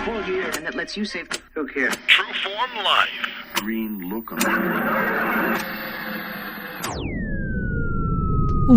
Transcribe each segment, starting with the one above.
4 years, and that lets you save. Who cares? True Form Life. Green lookum.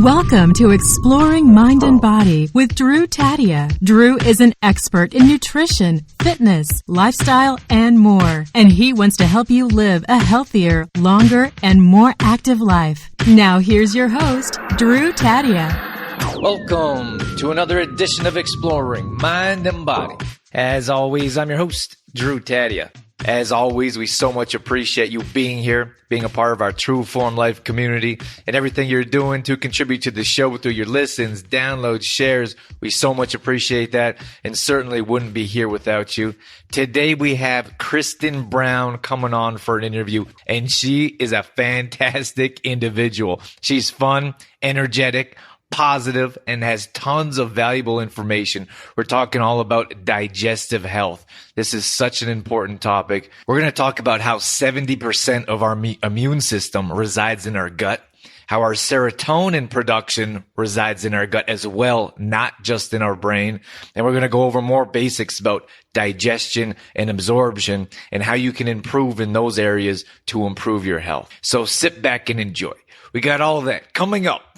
Welcome to Exploring Mind and Body with Drew Tadia. Drew is an expert in nutrition, fitness, lifestyle, and more. And he wants to help you live a healthier, longer, and more active life. Now here's your host, Drew Tadia. Welcome to another edition of Exploring Mind and Body. As always, I'm your host, Drew Tadia. As always, we so much appreciate you being here, being a part of our True Form Life community, and everything you're doing to contribute to the show through your listens, downloads, shares. We so much appreciate that, and certainly wouldn't be here without you. Today we have Kristin Brown coming on for an interview, and she is a fantastic individual. She's fun, energetic, positive, and has tons of valuable information. We're talking all about digestive health. This is such an important topic. We're going to talk about how 70% of our immune system resides in our gut, how our serotonin production resides in our gut as well, not just in our brain. And we're going to go over more basics about digestion and absorption and how you can improve in those areas to improve your health. So sit back and enjoy. We got all that coming up.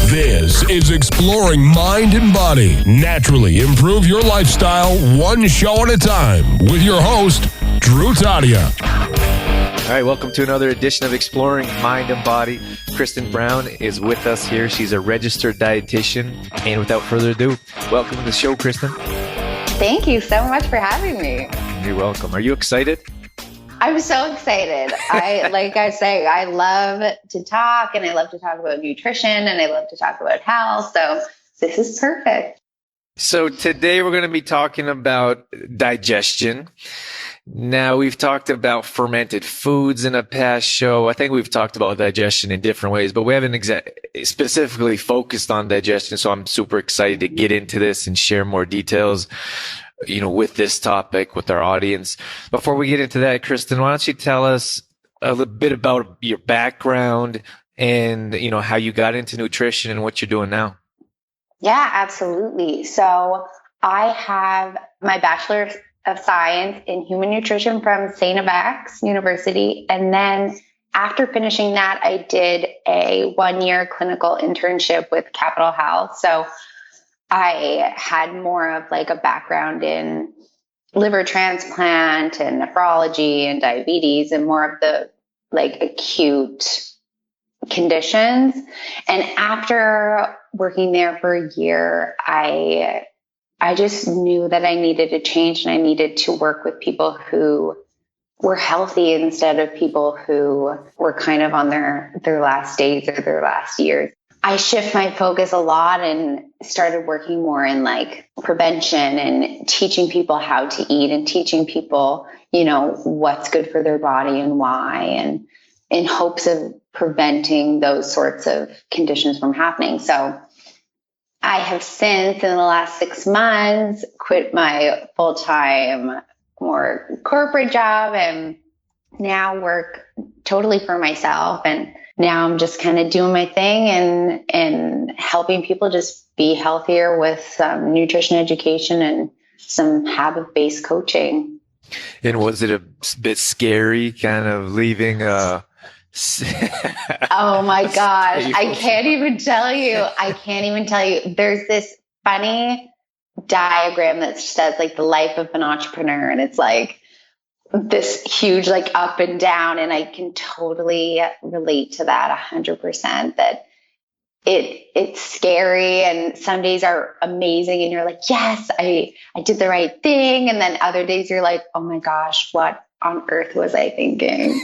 This is Exploring Mind and Body. Naturally improve your lifestyle one show at a time with your host, Drew Tadia. All right, welcome to another edition of Exploring Mind and Body. Kristin Brown is with us here. She's a registered dietitian. And without further ado, welcome to the show, Kristin. Thank you so much for having me. You're welcome. Are you excited? I'm so excited. I love to talk, and I love to talk about nutrition, and I love to talk about health. So this is perfect. So today we're going to be talking about digestion. Now, we've talked about fermented foods in a past show. I think we've talked about digestion in different ways, but we haven't specifically focused on digestion. So I'm super excited to get into this and share more details, with this topic with our audience. Before we get into that, Kristin, why don't you tell us a little bit about your background and, how you got into nutrition and what you're doing now? Yeah, absolutely. So I have my Bachelor of Science in Human Nutrition from St. FX University. And then after finishing that, I did a 1-year clinical internship with Capital Health. So I had more of like a background in liver transplant and nephrology and diabetes and more of the like acute conditions. And after working there for a year, I just knew that I needed to change and I needed to work with people who were healthy instead of people who were kind of on their last days or their last years. I shift my focus a lot and started working more in like prevention and teaching people how to eat and teaching people, what's good for their body and why, and in hopes of preventing those sorts of conditions from happening. So I have since, in the last 6 months, quit my full-time, more corporate job and now work totally for myself. And now I'm just kind of doing my thing and helping people just be healthier with some nutrition education and some habit-based coaching. And was it a bit scary kind of leaving Oh my gosh. I can't even tell you. There's this funny diagram that says like the life of an entrepreneur. And it's like this huge like up and down. And I can totally relate to that 100%, that it's scary. And some days are amazing. And you're like, yes, I did the right thing. And then other days you're like, oh my gosh, what on earth was I thinking?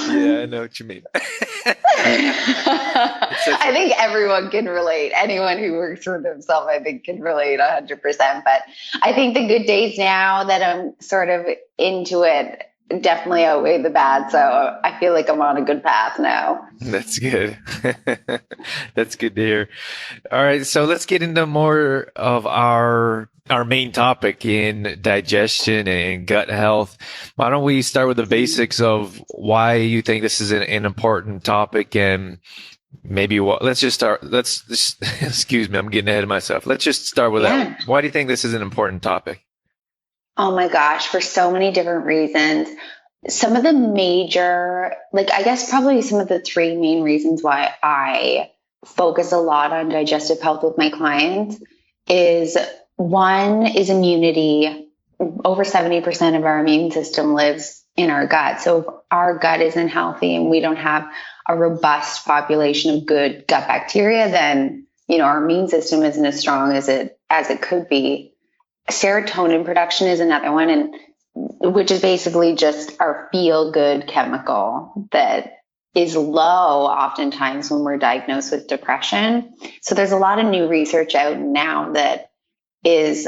Yeah, I know what you mean. I think everyone can relate. Anyone who works for themselves, I think, can relate 100%. But I think the good days now that I'm sort of into it definitely outweigh the bad. So I feel like I'm on a good path now. That's good. That's good to hear. All right. So let's get into more of our main topic in digestion and gut health. Why don't we start with the basics of why you think this is an important topic and maybe let's just start. Excuse me, I'm getting ahead of myself. Let's just start with that. Why do you think this is an important topic? Oh my gosh, for so many different reasons. Some of the major, I guess probably some of the three main reasons why I focus a lot on digestive health with my clients is one is immunity. Over 70% of our immune system lives in our gut. So if our gut isn't healthy and we don't have a robust population of good gut bacteria, then, our immune system isn't as strong as it could be. Serotonin production is another one, and which is basically just our feel-good chemical that is low oftentimes when we're diagnosed with depression. So there's a lot of new research out now that is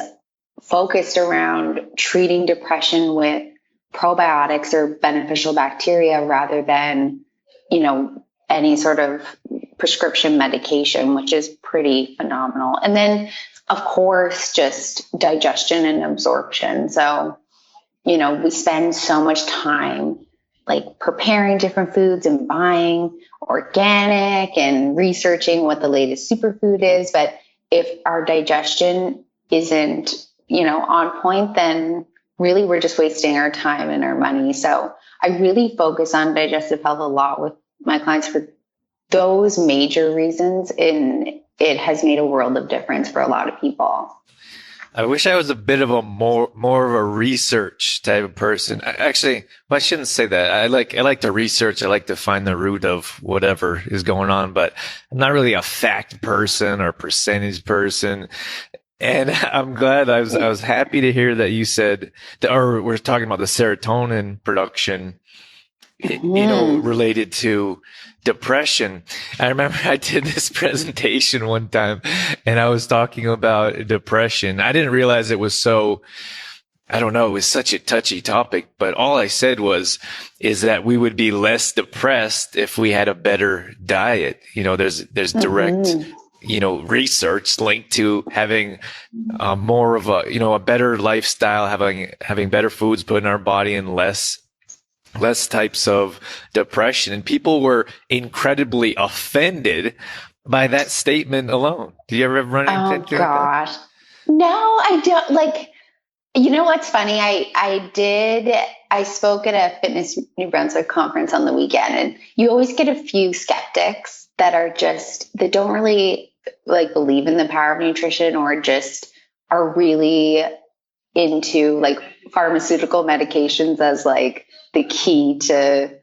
focused around treating depression with probiotics or beneficial bacteria rather than, any sort of prescription medication, which is pretty phenomenal. And then, of course, just digestion and absorption. So, we spend so much time preparing different foods and buying organic and researching what the latest superfood is. But if our digestion isn't, on point, then really we're just wasting our time and our money. So I really focus on digestive health a lot with my clients for those major reasons. And it has made a world of difference for a lot of people. I wish I was a bit of a more of a research type of person. I shouldn't say that. I like to research. I like to find the root of whatever is going on, but I'm not really a fact person or percentage person. And I'm glad I was happy to hear that you said or we're talking about the serotonin production, related to depression. I remember I did this presentation one time and I was talking about depression. I didn't realize it was so, I don't know, it was such a touchy topic, but all I said is that we would be less depressed if we had a better diet. There's direct, research linked to having more of a better lifestyle, having better foods put in our body and less types of depression. And people were incredibly offended by that statement alone. Do you ever run into that? Oh gosh. No, I don't. What's funny? I spoke at a Fitness New Brunswick conference on the weekend, and you always get a few skeptics that don't really believe in the power of nutrition or just are really into pharmaceutical medications as the key to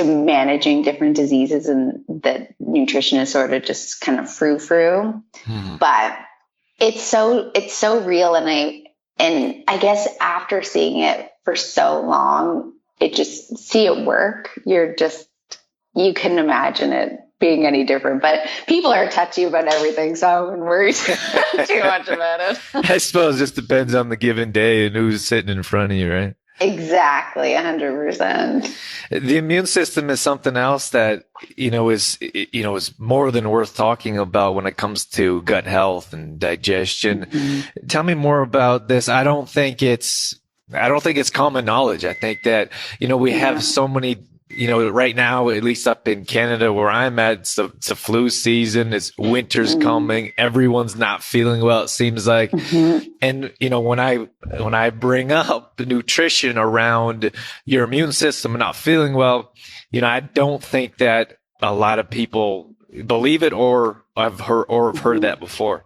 managing different diseases, and that nutrition is sort of just kind of frou-frou. But it's so real. And I guess after seeing it for so long, see it work. You couldn't imagine it being any different, but people are touchy about everything. So I wouldn't worry too much about it. I suppose it just depends on the given day and who's sitting in front of you, right? Exactly. 100%. The immune system is something else that, is more than worth talking about when it comes to gut health and digestion. Mm-hmm. Tell me more about this. I don't think it's common knowledge. I think that, we have so many, right now, at least up in Canada where I'm at, it's a flu season. It's winter's coming. Everyone's not feeling well, it seems like. Mm-hmm. And, when I bring up nutrition around your immune system and not feeling well, I don't think that a lot of people believe it or have heard that before.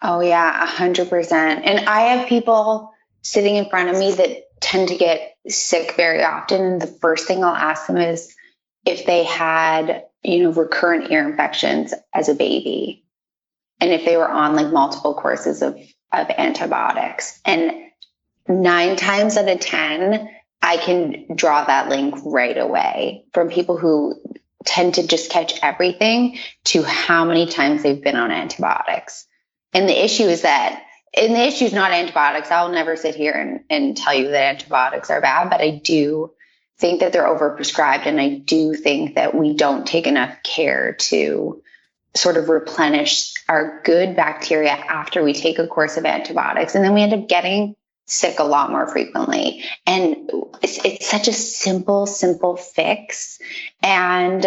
Oh yeah, 100%. And I have people sitting in front of me that tend to get sick very often. And the first thing I'll ask them is if they had, recurrent ear infections as a baby, and if they were on multiple courses of antibiotics. And 9 times out of 10, I can draw that link right away from people who tend to just catch everything to how many times they've been on antibiotics. And the issue is not antibiotics. I'll never sit here and tell you that antibiotics are bad, but I do think that they're overprescribed. And I do think that we don't take enough care to sort of replenish our good bacteria after we take a course of antibiotics. And then we end up getting sick a lot more frequently. And it's such a simple fix. And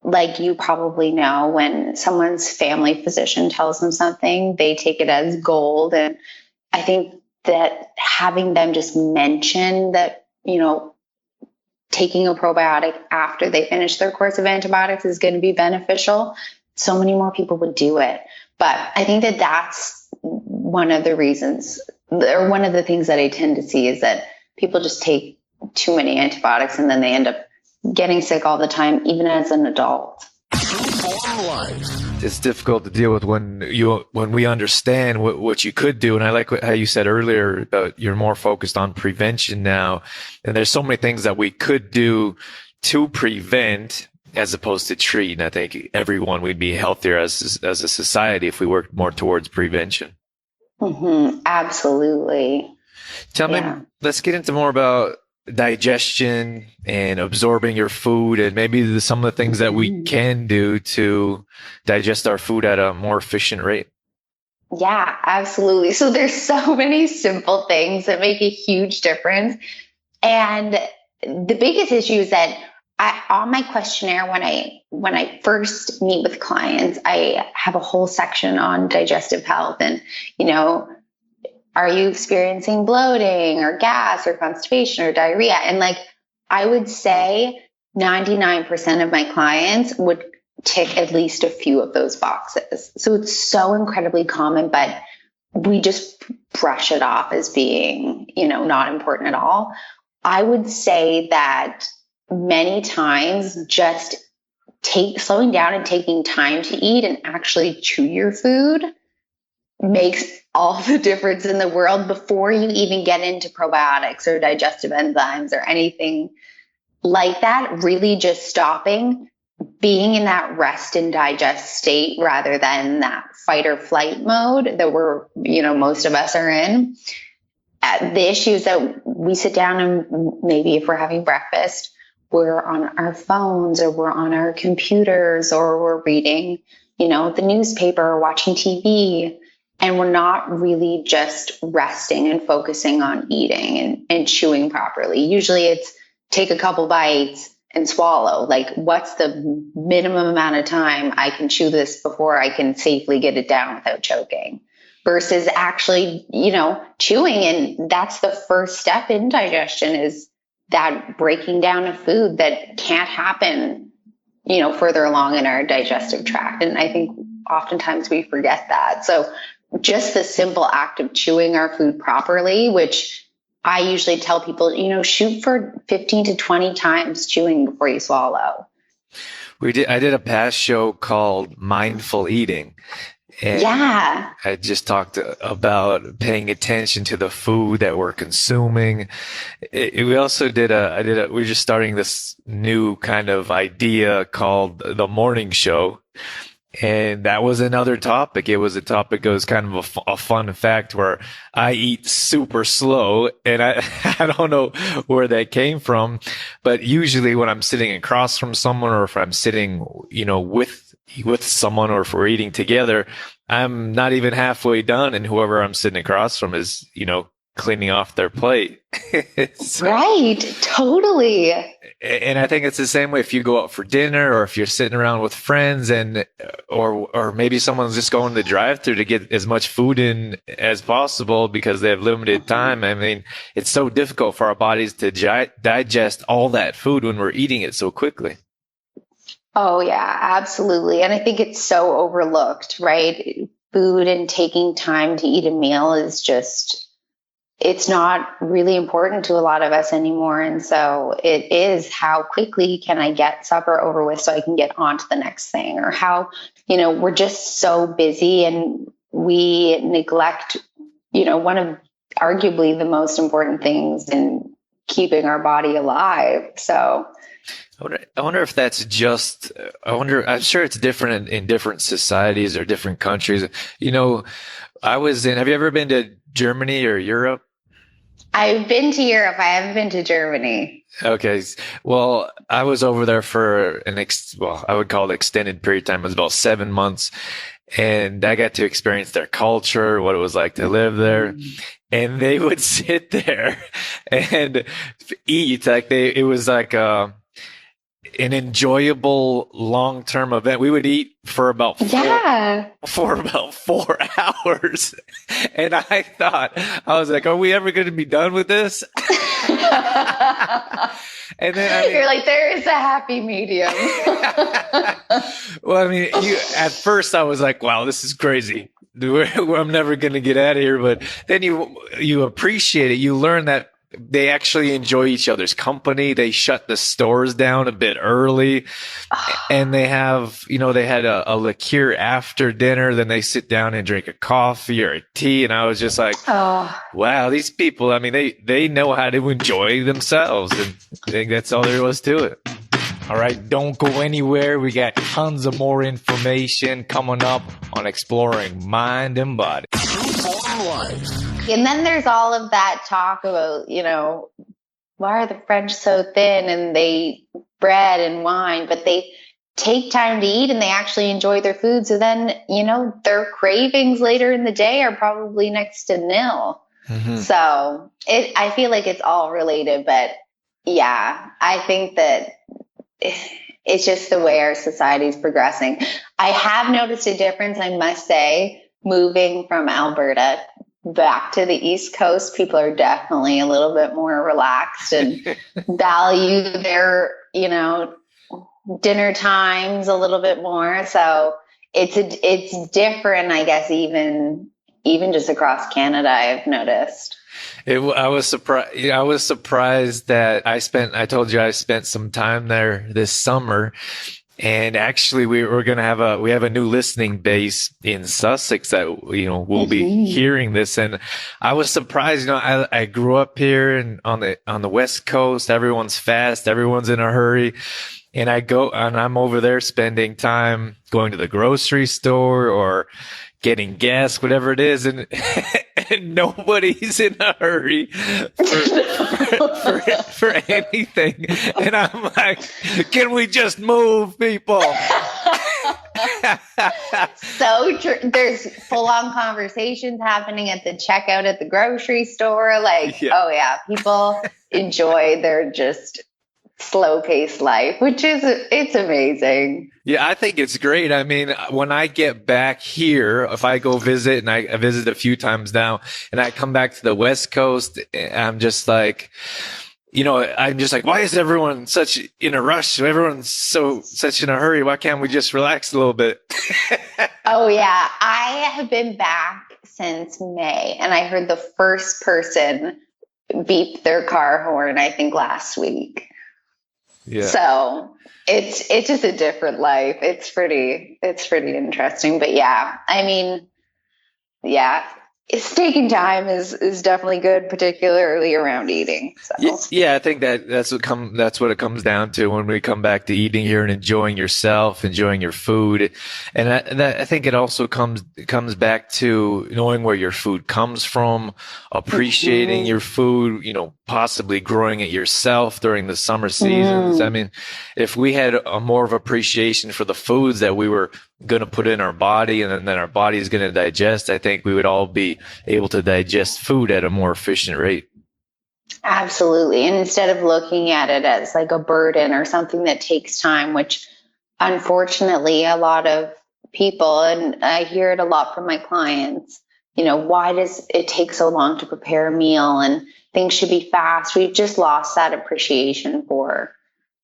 like you probably know, when someone's family physician tells them something, they take it as gold. And I think that having them just mention that, taking a probiotic after they finish their course of antibiotics is going to be beneficial, so many more people would do it. But I think that that's one of the reasons, or one of the things that I tend to see, is that people just take too many antibiotics and then they end up getting sick all the time, even as an adult. It's difficult to deal with when we understand what you could do. And I like how you said earlier about you're more focused on prevention now. And there's so many things that we could do to prevent as opposed to treat. And I think everyone would be healthier as a society if we worked more towards prevention. Mm-hmm. Absolutely. Tell me, let's get into more about digestion and absorbing your food, and maybe some of the things that we can do to digest our food at a more efficient rate. Yeah, absolutely. So there's so many simple things that make a huge difference. And the biggest issue is that on my questionnaire, when I first meet with clients, I have a whole section on digestive health and, are you experiencing bloating or gas or constipation or diarrhea? And I would say 99% of my clients would tick at least a few of those boxes. So it's so incredibly common, but we just brush it off as being, not important at all. I would say that many times just slowing down and taking time to eat and actually chew your food makes all the difference in the world before you even get into probiotics or digestive enzymes or anything like that. Really just stopping, being in that rest and digest state rather than that fight or flight mode that most of us are in. The issue is that we sit down and maybe if we're having breakfast, we're on our phones or we're on our computers or we're reading, the newspaper or watching TV. And we're not really just resting and focusing on eating and chewing properly. Usually it's take a couple bites and swallow. What's the minimum amount of time I can chew this before I can safely get it down without choking? Versus actually, chewing. And that's the first step in digestion, is that breaking down of food that can't happen, further along in our digestive tract. And I think oftentimes we forget that. So just the simple act of chewing our food properly, which I usually tell people, shoot for 15 to 20 times chewing before you swallow. I did a past show called Mindful Eating. And I just talked about paying attention to the food that we're consuming. We also we're just starting this new kind of idea called the morning show. And that was another topic. It was a topic that was kind of a fun fact where I eat super slow, and I don't know where that came from, but usually when I'm sitting across from someone, or if I'm sitting, with someone, or if we're eating together, I'm not even halfway done, and whoever I'm sitting across from is, cleaning off their plate. Right. Totally. And I think it's the same way if you go out for dinner, or if you're sitting around with friends, or maybe someone's just going to the drive-thru to get as much food in as possible because they have limited time. I mean, it's so difficult for our bodies to digest all that food when we're eating it so quickly. Oh yeah, absolutely. And I think it's so overlooked, right? Food and taking time to eat a meal is just, it's not really important to a lot of us anymore. And so it is, how quickly can I get supper over with so I can get on to the next thing? Or how, we're just so busy and we neglect, one of arguably the most important things in keeping our body alive. So I wonder if that's just, I'm sure it's different in different societies or different countries. have you ever been to Germany or Europe? I've been to Europe. I haven't been to Germany. Okay. Well, I was over there for I would call it extended period of time. It was about 7 months. And I got to experience their culture, what it was like to live there. And they would sit there and eat. an enjoyable long-term event. We would eat for about 4 hours. And I was like, are we ever going to be done with this? And then you're like, there is a happy medium. Well, I mean, at first I was like, wow, this is crazy. I'm never going to get out of here. But then you appreciate it. You learn that they actually enjoy each other's company. They shut the stores down a bit early, and they have, they had a liqueur after dinner. Then they sit down and drink a coffee or a tea. And I was just like, wow, these people, I mean, they know how to enjoy themselves. And I think that's all there was to it. All right, don't go anywhere. We got tons of more information coming up on Exploring Mind and Body. And then there's all of that talk about, why are the French so thin, and they eat bread and wine, but they take time to eat and they actually enjoy their food. So then, their cravings later in the day are probably next to nil. Mm-hmm. So I feel like it's all related, but yeah, I think that it's just the way our society is progressing. I have noticed a difference, I must say, moving from Alberta back to the East Coast. People are definitely a little bit more relaxed and value their, dinner times a little bit more. So it's different, I guess, even just across Canada, I've noticed. I was surprised that I told you I spent some time there this summer. And actually, we have a new listening base in Sussex that, we'll be hearing this. And I was surprised, I grew up here and on the West Coast, everyone's fast, everyone's in a hurry. And I'm over there spending time going to the grocery store or getting gas, whatever it is. And nobody's in a hurry for anything. And I'm like, can we just move, people? So true. There's full-on conversations happening at the checkout at the grocery store. Oh yeah, people enjoy their just slow-paced life, it's amazing. Yeah, I think it's great. I mean, when I get back here, if I go visit, and I visit a few times now, and I come back to the West Coast, I'm just like, why is everyone such in a rush? Everyone's such in a hurry. Why can't we just relax a little bit? Oh yeah, I have been back since May, and I heard the first person beep their car horn, I think last week. Yeah. So it's just a different life. It's pretty interesting. But yeah, I mean, yeah, it's taking time is definitely good, particularly around eating. So. Yeah, I think that's what it comes down to when we come back to eating here and enjoying yourself, enjoying your food. And I think it also comes back to knowing where your food comes from, appreciating your food, possibly growing it yourself during the summer seasons. I mean, if we had a more of appreciation for the foods that we were going to put in our body and then our body is going to digest, I think we would all be able to digest food at a more efficient rate. Absolutely. And instead of looking at it as like a burden or something that takes time, which unfortunately a lot of people, and I hear it a lot from my clients, why does it take so long to prepare a meal and things should be fast? We've just lost that appreciation for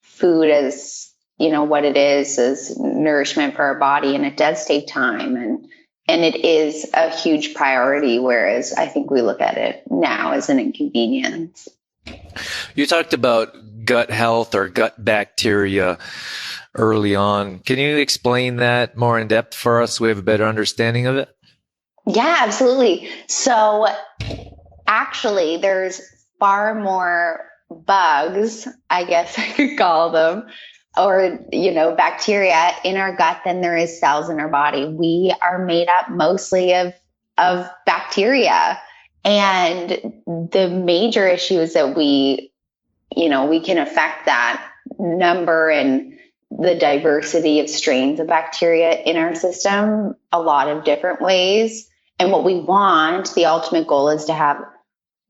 food as, what it is as nourishment for our body. And it does take time and it is a huge priority. Whereas I think we look at it now as an inconvenience. You talked about gut health or gut bacteria early on. Can you explain that more in depth for us so we have a better understanding of it? Yeah, absolutely. So actually, there's far more bugs, I guess I could call them, or, bacteria in our gut than there is cells in our body. We are made up mostly of bacteria. And the major issue is that we can affect that number and the diversity of strains of bacteria in our system a lot of different ways. And what we want, the ultimate goal is to have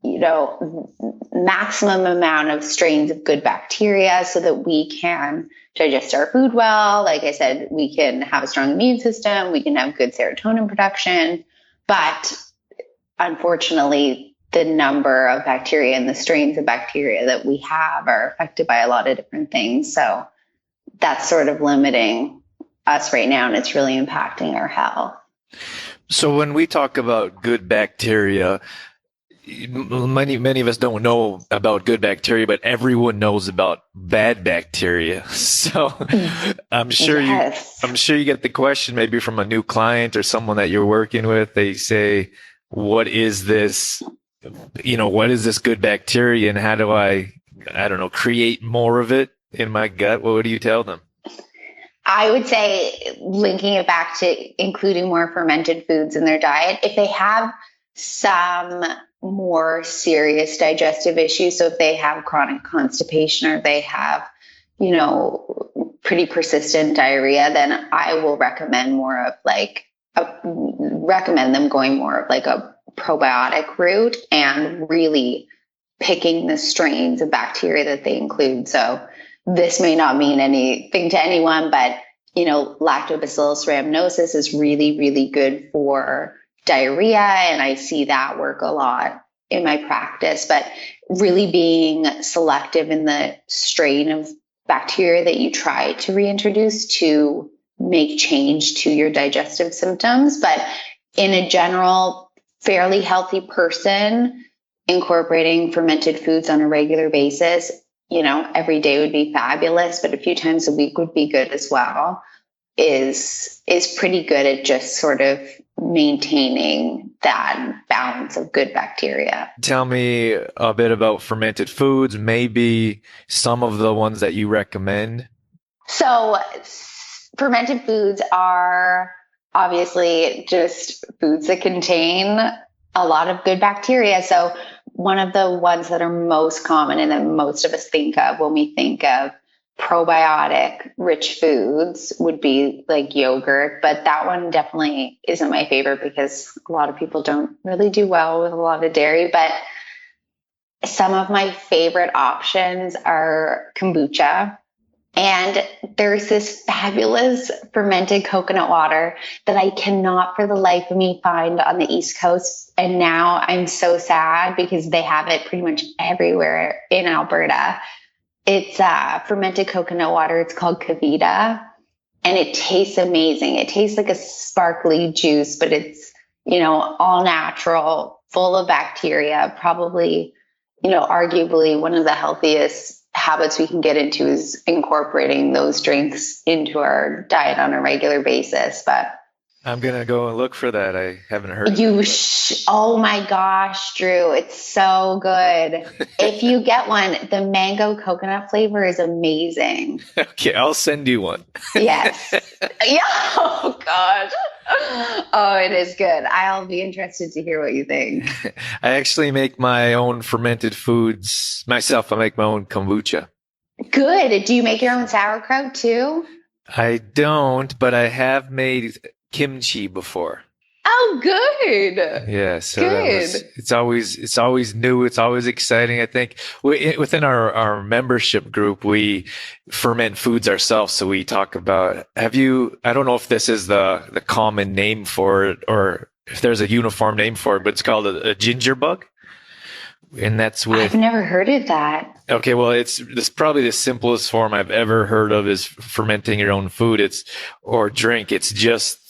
maximum amount of strains of good bacteria so that we can digest our food well. Like I said, we can have a strong immune system, we can have good serotonin production, but unfortunately, the number of bacteria and the strains of bacteria that we have are affected by a lot of different things. So that's sort of limiting us right now, and it's really impacting our health. So when we talk about good bacteria, many of us don't know about good bacteria, but everyone knows about bad bacteria. So I'm sure you get the question maybe from a new client or someone that you're working with. They say, what is this? What is this good bacteria, and how do I don't know, create more of it in my gut? What do you tell them? I would say, linking it back to including more fermented foods in their diet, if they have some more serious digestive issues, so if they have chronic constipation or they have, pretty persistent diarrhea, then I will recommend recommend them going more of like a probiotic route and really picking the strains of bacteria that they include. So this may not mean anything to anyone, but Lactobacillus rhamnosus is really, really good for diarrhea, and I see that work a lot in my practice. But really being selective in the strain of bacteria that you try to reintroduce to make change to your digestive symptoms. But in a general, fairly healthy person, incorporating fermented foods on a regular basis, every day would be fabulous, but a few times a week would be good as well, is pretty good at just sort of maintaining that balance of good bacteria. Tell me a bit about fermented foods, maybe some of the ones that you recommend. So fermented foods are obviously just foods that contain a lot of good bacteria. So one of the ones that are most common and that most of us think of when we think of probiotic rich foods would be like yogurt, but that one definitely isn't my favorite because a lot of people don't really do well with a lot of dairy. But some of my favorite options are kombucha. And there's this fabulous fermented coconut water that I cannot for the life of me find on the East Coast. And now I'm so sad because they have it pretty much everywhere in Alberta. It's fermented coconut water. It's called Kavita, and it tastes amazing. It tastes like a sparkly juice, but it's, all natural, full of bacteria, probably, arguably one of the healthiest habits we can get into is incorporating those drinks into our diet on a regular basis. But I'm going to go and look for that. I haven't heard of it. Oh my gosh, Drew, it's so good. If you get one, the mango coconut flavor is amazing. Okay, I'll send you one. Yes. Yeah. Oh gosh. Oh, it is good. I'll be interested to hear what you think. I actually make my own fermented foods myself. I make my own kombucha. Good. Do you make your own sauerkraut too? I don't, but I have made kimchi before. Oh, good. Yeah, so good. It's always new. It's always exciting. I think within our membership group, we ferment foods ourselves. So we talk about, I don't know if this is the common name for it or if there's a uniform name for it, but it's called a ginger bug. And that's I've never heard of that. Okay, well, this probably the simplest form I've ever heard of is fermenting your own food. Or drink. It's just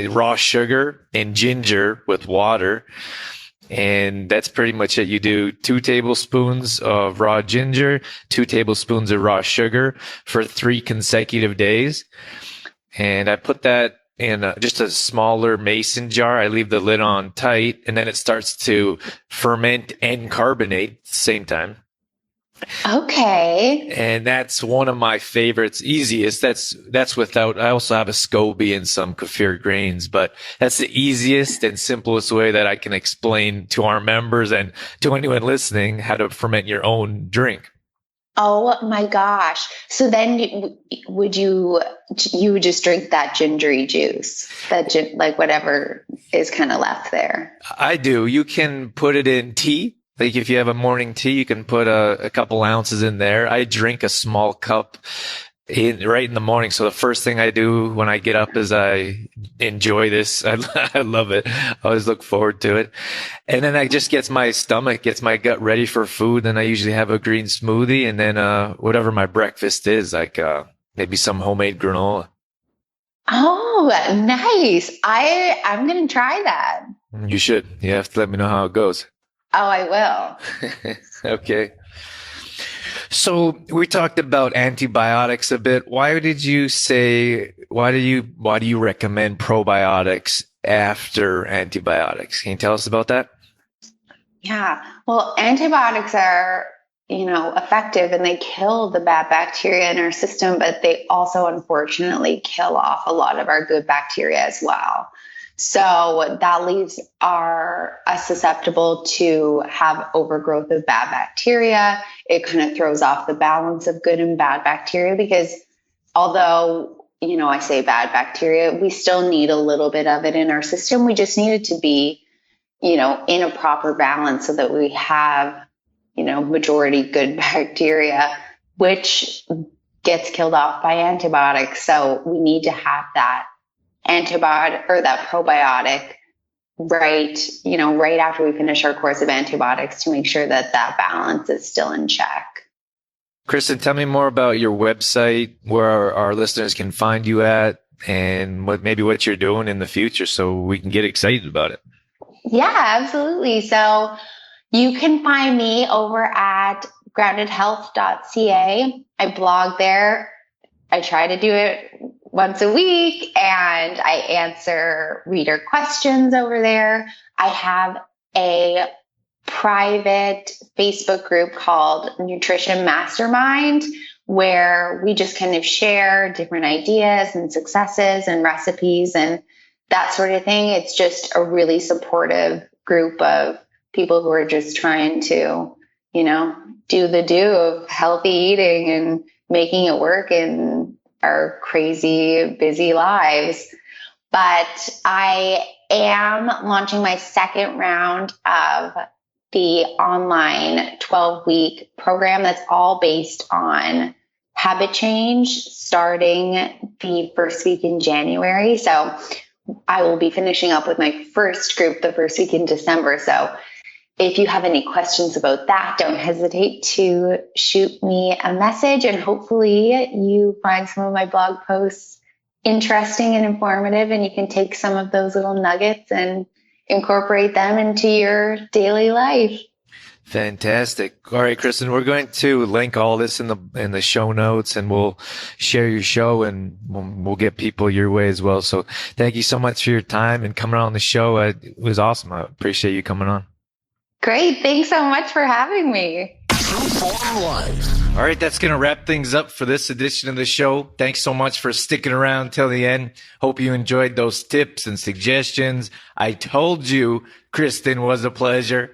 raw sugar and ginger with water. And that's pretty much it. You do 2 tablespoons of raw ginger, 2 tablespoons of raw sugar for 3 consecutive days. And I put that in just a smaller mason jar. I leave the lid on tight, and then it starts to ferment and carbonate at the same time. Okay. And that's one of my favorites, easiest. That's without, I also have a SCOBY and some kefir grains, but that's the easiest and simplest way that I can explain to our members and to anyone listening how to ferment your own drink. Oh my gosh. So then you would just drink that gingery juice, like whatever is kind of left there. I do. You can put it in tea. Like if you have a morning tea, you can put a couple ounces in there. I drink a small cup right in the morning. So the first thing I do when I get up is I enjoy this. I love it. I always look forward to it. And then I just gets my gut ready for food. Then I usually have a green smoothie and then whatever my breakfast is, like maybe some homemade granola. Oh, nice. I'm going to try that. You should. You have to let me know how it goes. Oh, I will. Okay. So we talked about antibiotics a bit. Why do you recommend probiotics after antibiotics? Can you tell us about that? Yeah. Well, antibiotics are, effective and they kill the bad bacteria in our system, but they also unfortunately kill off a lot of our good bacteria as well. So that leaves us susceptible to have overgrowth of bad bacteria. It kind of throws off the balance of good and bad bacteria because although, I say bad bacteria, we still need a little bit of it in our system. We just need it to be, in a proper balance so that we have, majority good bacteria, which gets killed off by antibiotics. So we need to have that antibiotic or that probiotic right after we finish our course of antibiotics to make sure that balance is still in check. Kristin, tell me more about your website, where our listeners can find you at, and what you're doing in the future so we can get excited about it. Yeah, absolutely. So you can find me over at groundedhealth.ca. I blog there. I try to do it once a week and I answer reader questions over there. I have a private Facebook group called Nutrition Mastermind where we just kind of share different ideas and successes and recipes and that sort of thing. It's just a really supportive group of people who are just trying to, do the do of healthy eating and making it work in our crazy, busy lives. But I am launching my second round of the online 12-week program that's all based on habit change starting the first week in January. So I will be finishing up with my first group the first week in December. So if you have any questions about that, don't hesitate to shoot me a message and hopefully you find some of my blog posts interesting and informative and you can take some of those little nuggets and incorporate them into your daily life. Fantastic. All right, Kristin, we're going to link all this in the show notes and we'll share your show and we'll get people your way as well. So thank you so much for your time and coming on the show. It was awesome. I appreciate you coming on. Great. Thanks so much for having me. All right, that's going to wrap things up for this edition of the show. Thanks so much for sticking around till the end. Hope you enjoyed those tips and suggestions. I told you Kristin was a pleasure.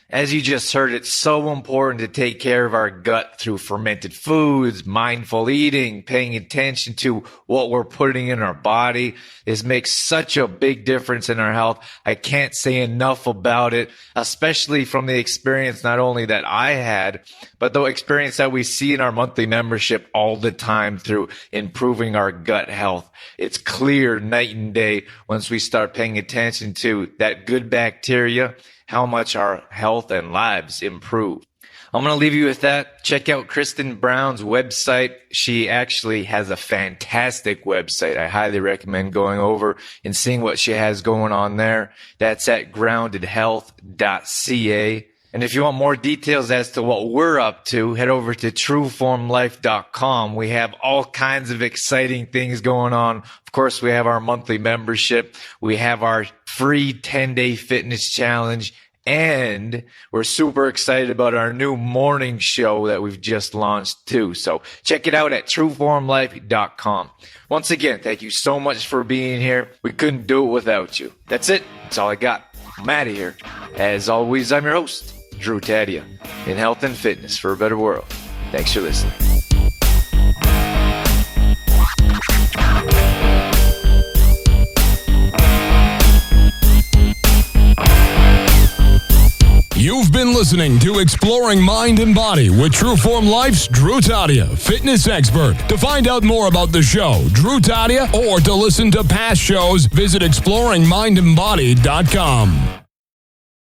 As you just heard, it's so important to take care of our gut through fermented foods, mindful eating, paying attention to what we're putting in our body. This makes such a big difference in our health. I can't say enough about it, especially from the experience not only that I had, but the experience that we see in our monthly membership all the time through improving our gut health. It's clear night and day once we start paying attention to that good bacteria, how much our health and lives improve. I'm going to leave you with that. Check out Kristin Brown's website. She actually has a fantastic website. I highly recommend going over and seeing what she has going on there. That's at groundedhealth.ca. And if you want more details as to what we're up to, head over to trueformlife.com. We have all kinds of exciting things going on. Of course, we have our monthly membership. We have our free 10-day fitness challenge. And we're super excited about our new morning show that we've just launched too. So check it out at trueformlife.com. Once again, thank you so much for being here. We couldn't do it without you. That's it. That's all I got. I'm out of here. As always, I'm your host, Drew Tadia, in health and fitness for a better world. Thanks for listening. You've been listening to Exploring Mind and Body with Trueform Life's Drew Tadia, fitness expert. To find out more about the show, Drew Tadia, or to listen to past shows, visit exploringmindandbody.com.